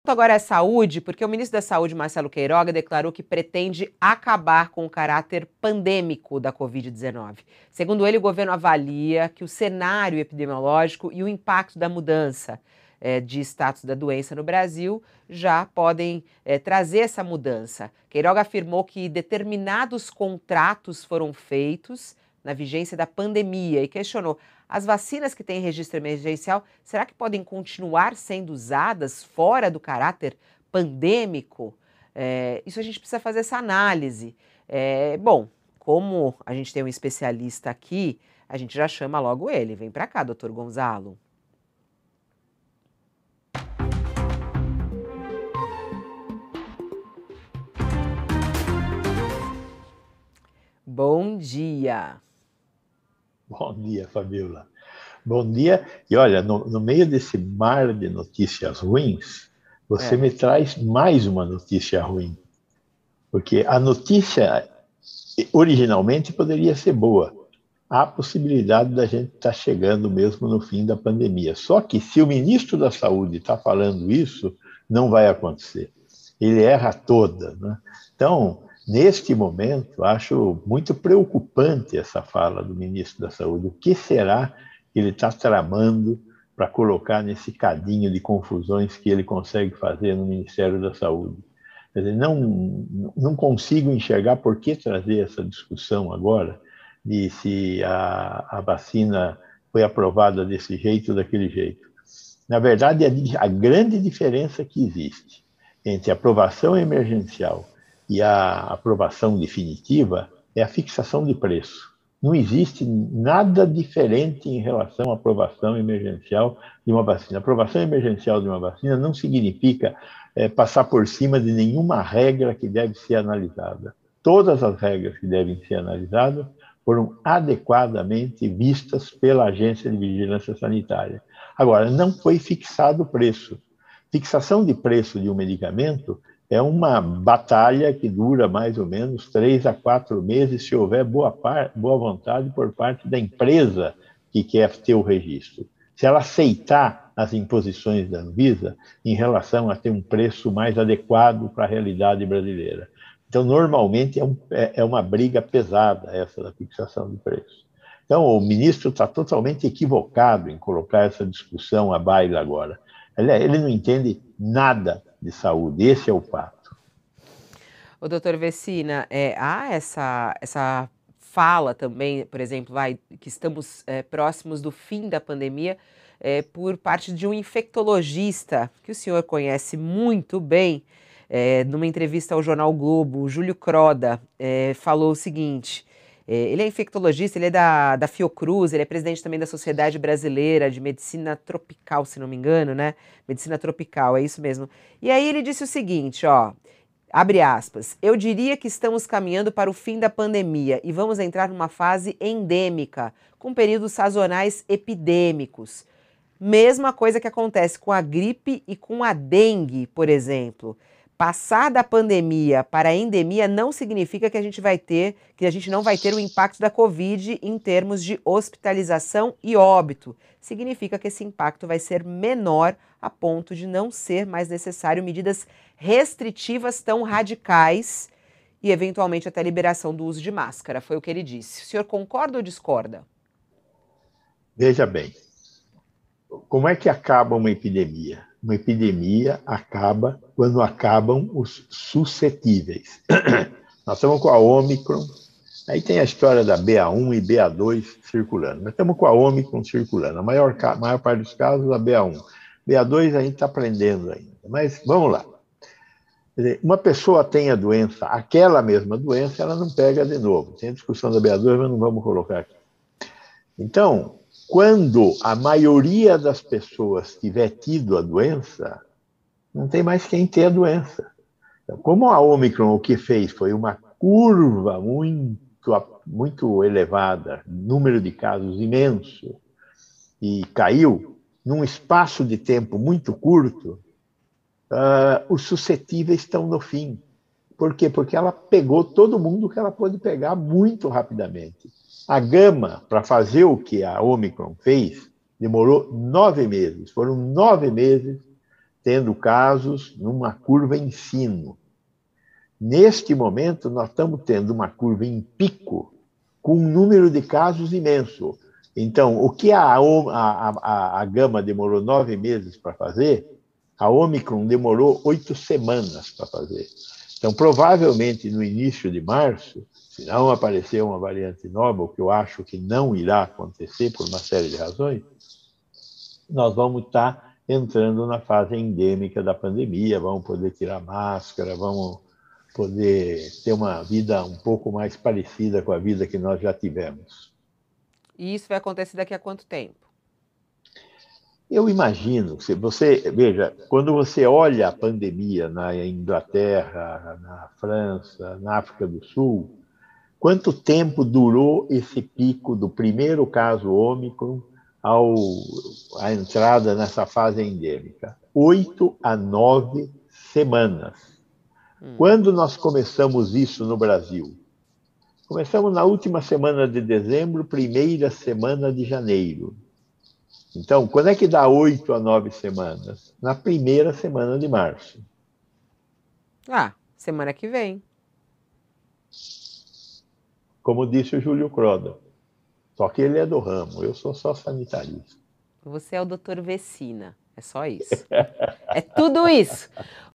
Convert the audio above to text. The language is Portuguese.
Agora é saúde, porque o ministro da Saúde, Marcelo Queiroga, declarou que pretende acabar com o caráter pandêmico da Covid-19. Segundo ele, o governo avalia que o cenário epidemiológico e o impacto da mudança de status da doença no Brasil já podem trazer essa mudança. Queiroga afirmou que determinados contratos foram feitos na vigência da pandemia e questionou: as vacinas que têm registro emergencial, será que podem continuar sendo usadas fora do caráter pandêmico? Isso a gente precisa fazer essa análise. Bom, como a gente tem um especialista aqui, a gente já chama logo ele. Vem para cá, doutor Gonzalo. Bom dia. Bom dia, Fabiola. Bom dia. E olha, no meio desse mar de notícias ruins, você me traz mais uma notícia ruim. Porque a notícia originalmente poderia ser boa. Há a possibilidade da gente estar chegando mesmo no fim da pandemia. Só que se o ministro da Saúde está falando isso, não vai acontecer. Ele erra toda, né? Então, neste momento, acho muito preocupante essa fala do ministro da Saúde. O que será que ele está tramando para colocar nesse cadinho de confusões que ele consegue fazer no Ministério da Saúde? Quer dizer, não consigo enxergar por que trazer essa discussão agora de se a vacina foi aprovada desse jeito ou daquele jeito. Na verdade, a grande diferença que existe entre a aprovação emergencial e a aprovação definitiva é a fixação de preço. Não existe nada diferente em relação à aprovação emergencial de uma vacina. A aprovação emergencial de uma vacina não significa passar por cima de nenhuma regra que deve ser analisada. Todas as regras que devem ser analisadas foram adequadamente vistas pela Agência de Vigilância Sanitária. Agora, não foi fixado o preço. Fixação de preço de um medicamento é uma batalha que dura mais ou menos 3 a 4 meses, se houver boa vontade por parte da empresa que quer ter o registro. Se ela aceitar as imposições da Anvisa em relação a ter um preço mais adequado para a realidade brasileira. Então, normalmente, é uma briga pesada essa da fixação de preço. Então, o ministro está totalmente equivocado em colocar essa discussão à baila agora. Ele não entende nada de saúde, esse é o fato. O doutor Vecina, há essa fala também, por exemplo, que estamos próximos do fim da pandemia, por parte de um infectologista que o senhor conhece muito bem, numa entrevista ao jornal Globo, o Júlio Croda, falou o seguinte: ele é infectologista, ele é da Fiocruz, ele é presidente também da Sociedade Brasileira de Medicina Tropical, se não me engano, né? Medicina Tropical, é isso mesmo. E aí ele disse o seguinte, ó, abre aspas, eu diria que estamos caminhando para o fim da pandemia e vamos entrar numa fase endêmica, com períodos sazonais epidêmicos. Mesma coisa que acontece com a gripe e com a dengue, por exemplo. Passar da pandemia para a endemia não significa que a gente não vai ter o impacto da Covid em termos de hospitalização e óbito. Significa que esse impacto vai ser menor a ponto de não ser mais necessário medidas restritivas tão radicais e, eventualmente, até liberação do uso de máscara. Foi o que ele disse. O senhor concorda ou discorda? Veja bem, como é que acaba uma epidemia? Uma epidemia acaba quando acabam os suscetíveis. Nós estamos com a Ômicron, aí tem a história da BA1 e BA2 circulando, mas estamos com a Ômicron circulando. A maior parte dos casos, a BA1. BA2 a gente está aprendendo ainda, mas vamos lá. Quer dizer, uma pessoa tem a doença, aquela mesma doença, ela não pega de novo. Tem a discussão da BA2, mas não vamos colocar aqui. Então, quando a maioria das pessoas tiver tido a doença, não tem mais quem ter a doença. Então, como a Ômicron o que fez foi uma curva muito elevada, número de casos imenso, e caiu num espaço de tempo muito curto, os suscetíveis estão no fim. Por quê? Porque ela pegou todo mundo que ela pôde pegar muito rapidamente. A Gama, para fazer o que a Ômicron fez, demorou 9 meses. Foram 9 meses tendo casos numa curva em sino. Neste momento, nós estamos tendo uma curva em pico, com um número de casos imenso. Então, o que a Gama demorou 9 meses para fazer, a Omicron demorou 8 semanas para fazer. Então, provavelmente, no início de março, se não aparecer uma variante nova, o que eu acho que não irá acontecer por uma série de razões, nós vamos estar entrando na fase endêmica da pandemia, vamos poder tirar máscara, vamos poder ter uma vida um pouco mais parecida com a vida que nós já tivemos. E isso vai acontecer daqui a quanto tempo? Eu imagino, se você veja, quando você olha a pandemia na Inglaterra, na França, na África do Sul, quanto tempo durou esse pico do primeiro caso Ômicron à entrada nessa fase endêmica? 8 a 9 semanas. Quando nós começamos isso no Brasil? Começamos na última semana de dezembro, primeira semana de janeiro. Então, quando é que dá 8 a 9 semanas? Na primeira semana de março. Ah, semana que vem. Como disse o Júlio Croda. Só que ele é do ramo, eu sou só sanitarista. Você é o Dr. Vecina, é só isso. É tudo isso.